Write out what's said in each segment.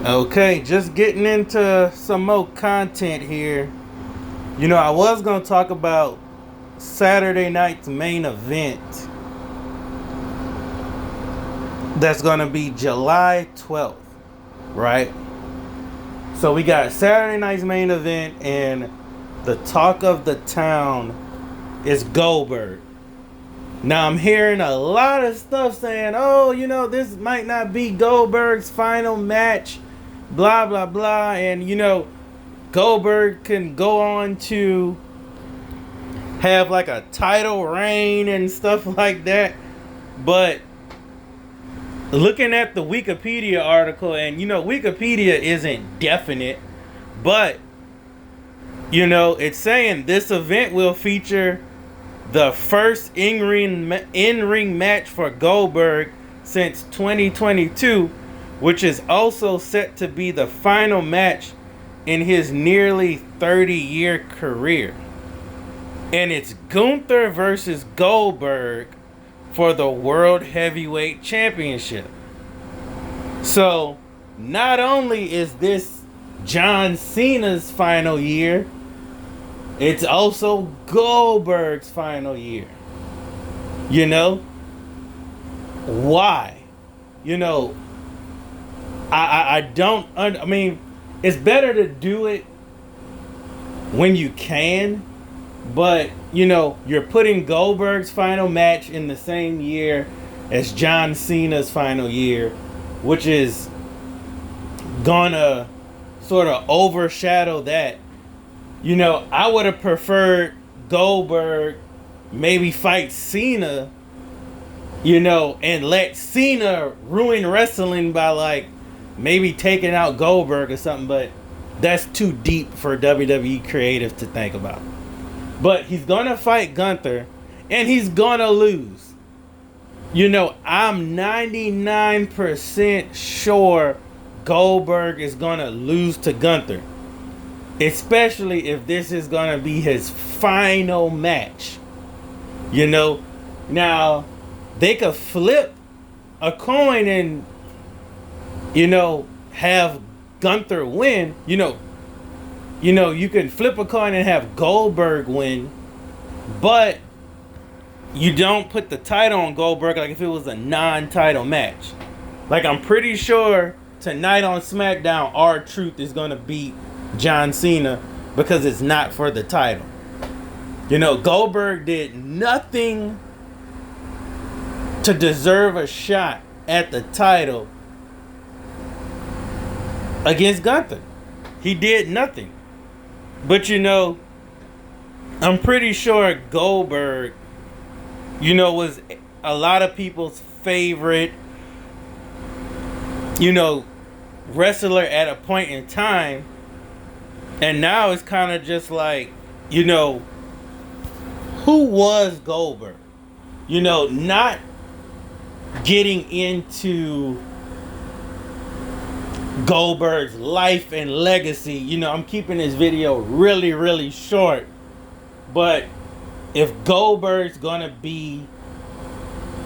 Okay, just getting into some more content here. I was going to talk about Saturday night's main event. That's going to be July 12th, right? So we got Saturday night's main event, and the talk of the town is Goldberg. Now I'm hearing a lot of stuff saying, oh, this might not be Goldberg's final match, blah, blah, blah. And, Goldberg can go on to have like a title reign and stuff like that. But looking at the Wikipedia article, and, Wikipedia isn't definite, but, it's saying this event will feature the first in-ring match for Goldberg since 2022, which is also set to be the final match in his nearly 30-year career. And it's Gunther versus Goldberg for the World Heavyweight Championship. So, not only is this John Cena's final year, it's also Goldberg's final year. Why? I mean, it's better to do it when you can, but, you're putting Goldberg's final match in the same year as John Cena's final year, which is gonna sort of overshadow that. I would have preferred Goldberg maybe fight Cena, and let Cena ruin wrestling by maybe taking out Goldberg or something, but that's too deep for WWE creative to think about. But he's gonna fight Gunther, and he's gonna lose. I'm 99% sure Goldberg is gonna lose to Gunther. Especially if this is going to be his final match. Now, they could flip a coin and, have Gunther win. You can flip a coin and have Goldberg win. But you don't put the title on Goldberg like if it was a non-title match. I'm pretty sure tonight on SmackDown, R-Truth is going to beat John Cena because it's not for the title. Goldberg did nothing to deserve a shot at the title against Gunther. He did nothing. But I'm pretty sure Goldberg, was a lot of people's favorite, wrestler at a point in time. And now it's kind of just like, who was Goldberg? Not getting into Goldberg's life and legacy. I'm keeping this video really, really short. But if Goldberg's gonna be,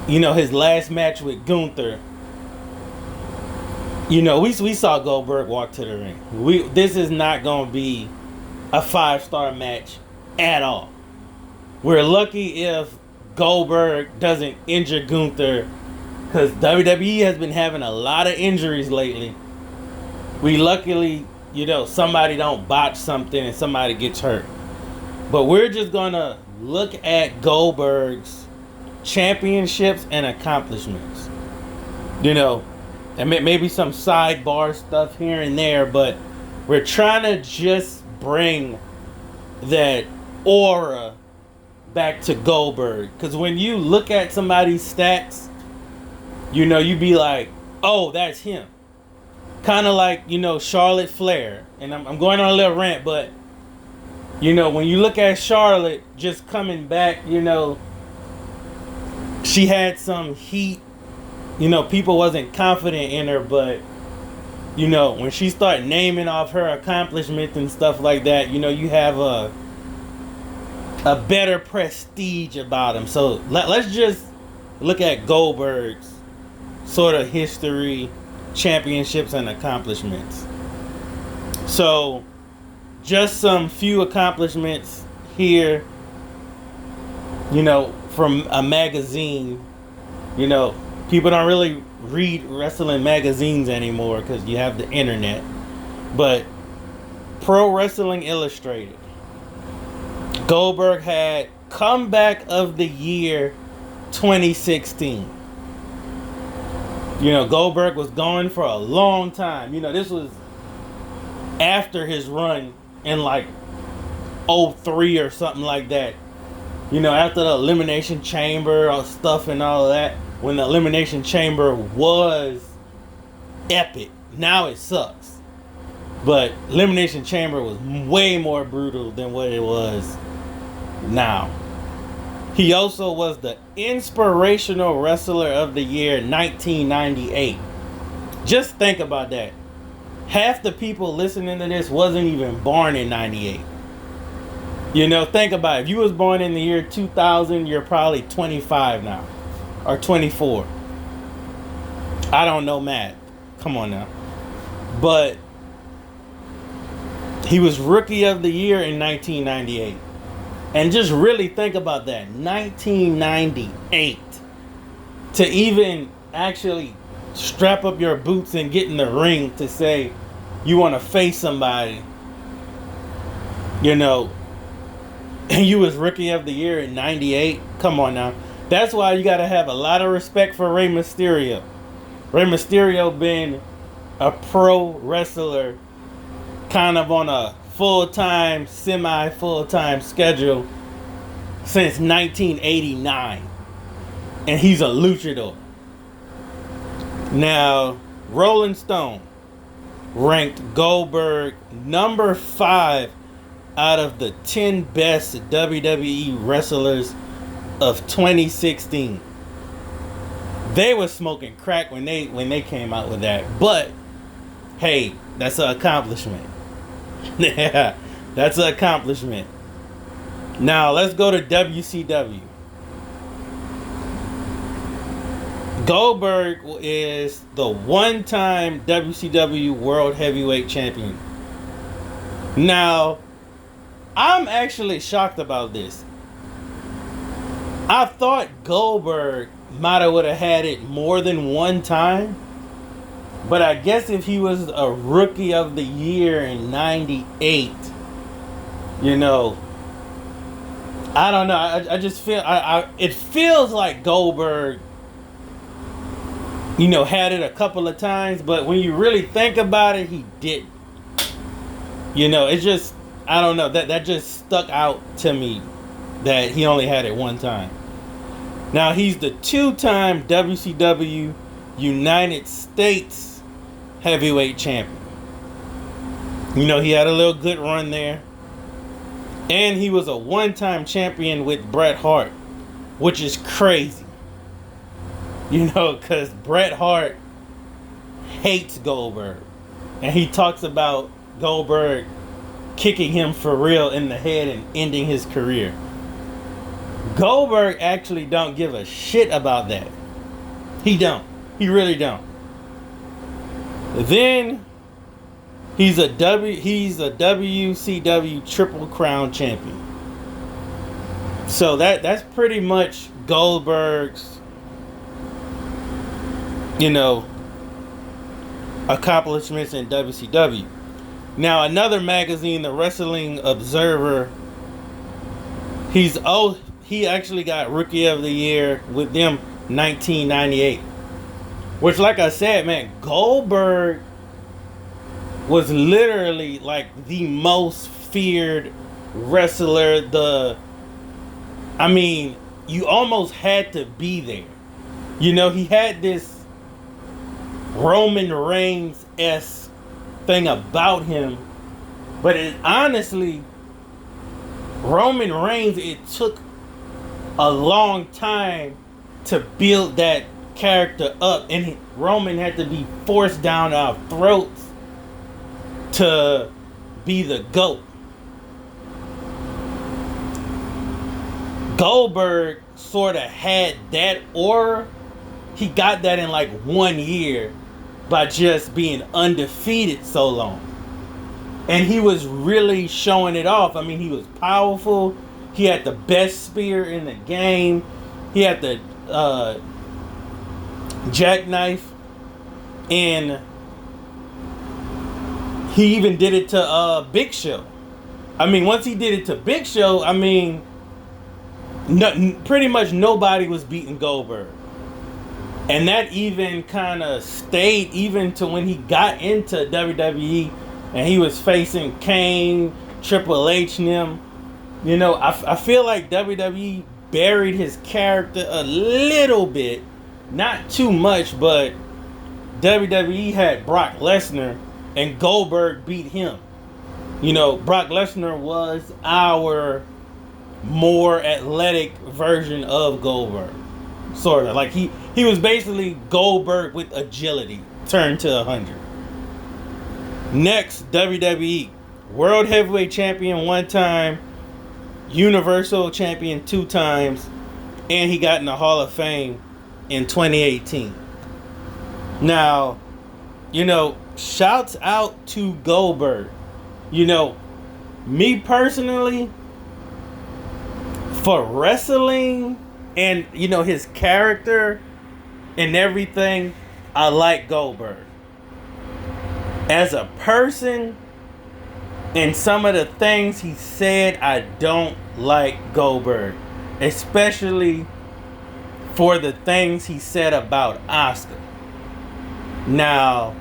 his last match with Gunther, we saw Goldberg walk to the ring. This is not going to be a 5-star match at all. We're lucky if Goldberg doesn't injure Gunther, because WWE has been having a lot of injuries lately. We luckily, somebody don't botch something and somebody gets hurt. But we're just going to look at Goldberg's championships and accomplishments. And maybe some sidebar stuff here and there, but we're trying to just bring that aura back to Goldberg. Because when you look at somebody's stats, you be like, oh, that's him. Kind of like, Charlotte Flair. And I'm going on a little rant, but, when you look at Charlotte just coming back, she had some heat. People wasn't confident in her, but, when she started naming off her accomplishments and stuff like that, you have a better prestige about him. So let's just look at Goldberg's sort of history, championships and accomplishments. So, just some few accomplishments here, from a magazine. People don't really read wrestling magazines anymore because you have the internet. But Pro Wrestling Illustrated, Goldberg had Comeback of the Year 2016. Goldberg was going for a long time. This was after his run in like 03 or something like that. After the Elimination Chamber stuff and all of that, when the Elimination Chamber was epic. Now it sucks. But Elimination Chamber was way more brutal than what it was now. He also was the Inspirational Wrestler of the Year 1998. Just think about that. Half the people listening to this wasn't even born in 98. Think about it. If you was born in the year 2000, you're probably 25 now. Or 24. I don't know math. Come on now. But he was Rookie of the Year in 1998. And just really think about that. 1998. To even actually strap up your boots and get in the ring to say you want to face somebody. And you was Rookie of the Year in 98. Come on now. That's why you got to have a lot of respect for Rey Mysterio. Rey Mysterio been a pro wrestler kind of on a full-time, semi-full-time schedule since 1989. And he's a luchador. Now, Rolling Stone ranked Goldberg number 5 out of the 10 best WWE wrestlers of 2016. They were smoking crack when they came out with that. But hey, that's an accomplishment. Yeah, that's an accomplishment. Now let's go to WCW. Goldberg is the one-time WCW World Heavyweight Champion. Now, I'm actually shocked about this. I thought Goldberg might have would have had it more than one time. But I guess if he was a Rookie of the Year in 98, I don't know. I just feel it feels like Goldberg, had it a couple of times, but when you really think about it, he didn't. It's just, I don't know, that just stuck out to me that he only had it one time. Now he's the 2-time WCW United States Heavyweight Champion. He had a little good run there. And he was a one-time champion with Bret Hart, which is crazy. Because Bret Hart hates Goldberg. And he talks about Goldberg kicking him for real in the head and ending his career. Goldberg actually don't give a shit about that. He don't. He really don't. Then he's a WCW Triple Crown champion. So that's pretty much Goldberg's accomplishments in WCW. Now another magazine, the Wrestling Observer, he actually got Rookie of the Year with them 1998. Which, like I said, man, Goldberg was literally like the most feared wrestler. You almost had to be there. He had this Roman Reigns-esque thing about him. But honestly, Roman Reigns, it took a long time to build that character up, and Roman had to be forced down our throats to be the GOAT. Goldberg sort of had that aura. He got that in like 1 year, by just being undefeated so long. And he was really showing it off. I mean, he was powerful. He had the best spear in the game. He had the jackknife. And he even did it to Big Show. I mean, once he did it to Big Show, I mean, pretty much nobody was beating Goldberg. And that even kind of stayed even to when he got into WWE and he was facing Kane, Triple H and them. You know, I feel like WWE buried his character a little bit. Not too much, but WWE had Brock Lesnar and Goldberg beat him. You know, Brock Lesnar was our more athletic version of Goldberg. Sort of. Like he was basically Goldberg with agility turned to 100. Next, WWE. World Heavyweight Champion 1 time. Universal Champion 2 times. And he got in the Hall of Fame in 2018. Now, you know, shouts out to Goldberg. You know, me personally, for wrestling and, you know, his character and everything, I like Goldberg. As a person and some of the things he said, I don't like Goldberg. Especially for the things he said about Asuka. Now,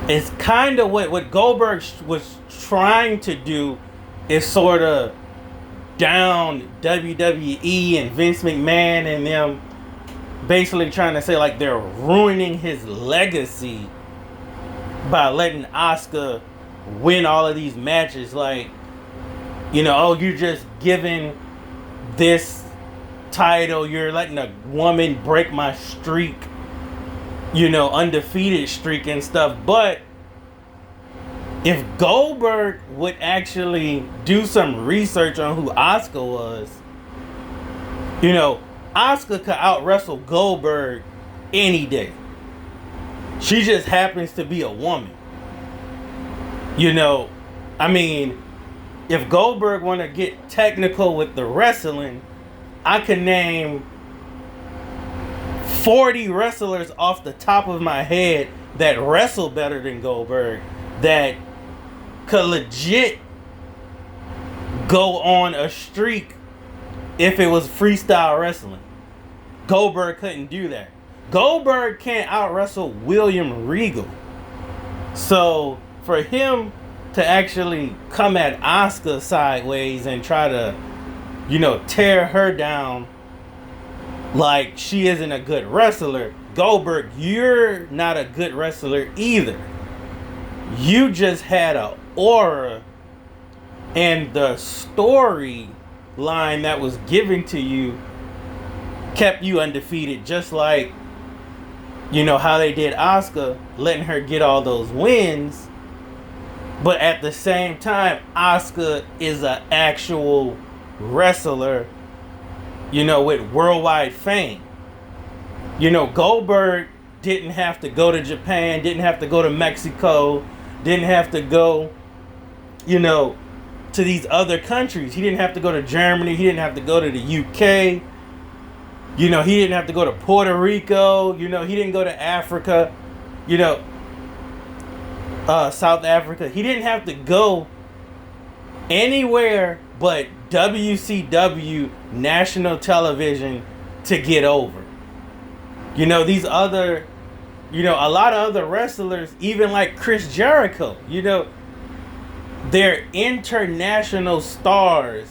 it's kind of what Goldberg was trying to do is sort of down WWE and Vince McMahon and them, basically trying to say like they're ruining his legacy by letting Asuka win all of these matches. Like, you know, oh, you're just giving this title, you're letting a woman break my streak, you know, undefeated streak and stuff. But if Goldberg would actually do some research on who Asuka was, you know, Asuka could out-wrestle Goldberg any day. She just happens to be a woman. You know, I mean, if Goldberg want to get technical with the wrestling, I could name 40 wrestlers off the top of my head that wrestle better than Goldberg, that could legit go on a streak if it was freestyle wrestling. Goldberg couldn't do that. Goldberg can't out-wrestle William Regal. So for him to actually come at Asuka sideways and try to, you know, tear her down like she isn't a good wrestler, Goldberg, you're not a good wrestler either. You just had a aura, and the story line that was given to you kept you undefeated, just like, you know, how they did Asuka, letting her get all those wins. But at the same time, Asuka is an actual wrestler, you know, with worldwide fame. You know, Goldberg didn't have to go to Japan, didn't have to go to Mexico, didn't have to go, you know, to these other countries. He didn't have to go to Germany. He didn't have to go to the UK. You know, he didn't have to go to Puerto Rico. You know, he didn't go to Africa. You know, South Africa. He didn't have to go anywhere but WCW national television to get over. You know, these other, you know, a lot of other wrestlers, even like Chris Jericho, you know, they're international stars,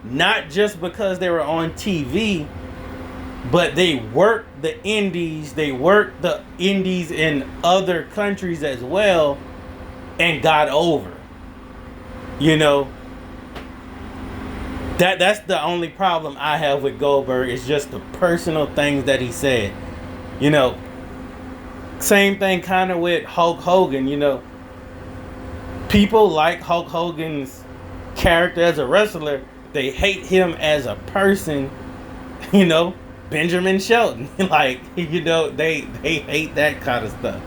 not just because they were on TV, but they worked the indies, in other countries as well and got over. You know, that's the only problem I have with Goldberg, is just the personal things that he said. You know, same thing kind of with Hulk Hogan. You know, people like Hulk Hogan's character as a wrestler. They hate him as a person, you know. Benjamin Shelton. Like, you know, they hate that kind of stuff.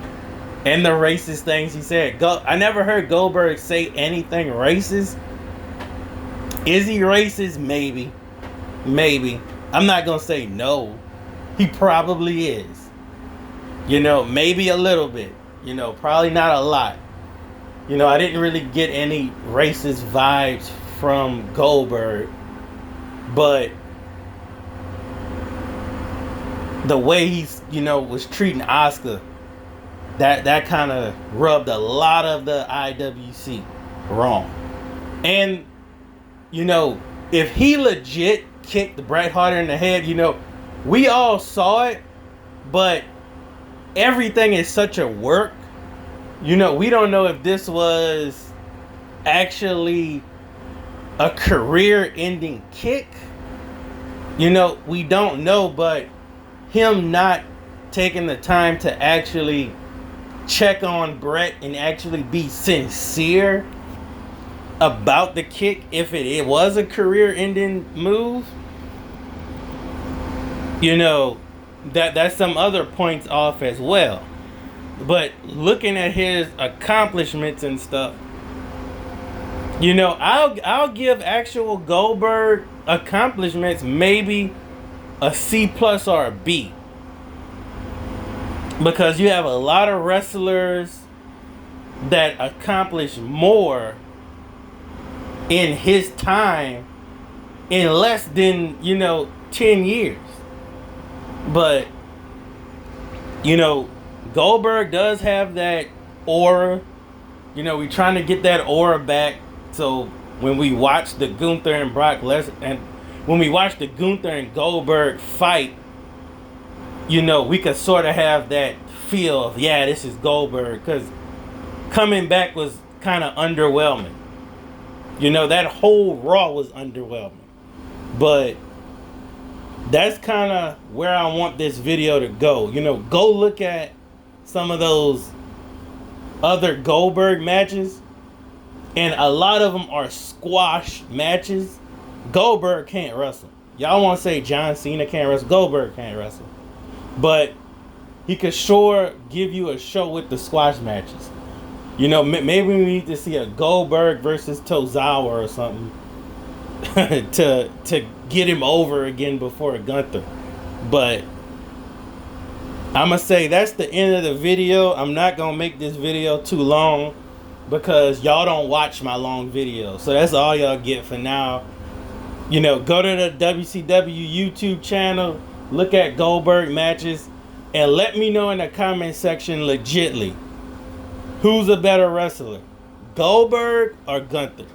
And the racist things he said. I never heard Goldberg say anything racist. Is he racist? Maybe. Maybe. I'm not going to say no. He probably is. You know, maybe a little bit. You know, probably not a lot. You know, I didn't really get any racist vibes from Goldberg. But the way he's, you know, was treating Asuka, that kind of rubbed a lot of the IWC wrong. And, you know, if he legit kicked Bret Hart in the head, you know, we all saw it, but everything is such a work. You know, we don't know if this was actually a career-ending kick. You know, we don't know, but him not taking the time to actually check on Bret and actually be sincere about the kick, if it was a career-ending move, you know, that's some other points off as well. But looking at his accomplishments and stuff, you know, I'll give actual Goldberg accomplishments maybe a C+ or a B. Because you have a lot of wrestlers that accomplish more in his time in less than, you know, 10 years. But, you know, Goldberg does have that aura. You know, we're trying to get that aura back. So when we watch the Gunther and Brock Lesnar, and when we watch the Gunther and Goldberg fight, you know, we could sort of have that feel of, yeah, this is Goldberg. Because coming back was kind of underwhelming. You know, that whole Raw was underwhelming. But that's kind of where I want this video to go. You know, go look at some of those other Goldberg matches. And a lot of them are squash matches. Goldberg can't wrestle. Y'all want to say John Cena can't wrestle. Goldberg can't wrestle. But he could sure give you a show with the squash matches. You know, maybe we need to see a Goldberg versus Tozawa or something to get him over again before Gunther. But I'm going to say that's the end of the video. I'm not going to make this video too long because y'all don't watch my long videos. So that's all y'all get for now. You know, go to the WCW YouTube channel, look at Goldberg matches, and let me know in the comment section legitly, who's a better wrestler, Goldberg or Gunther?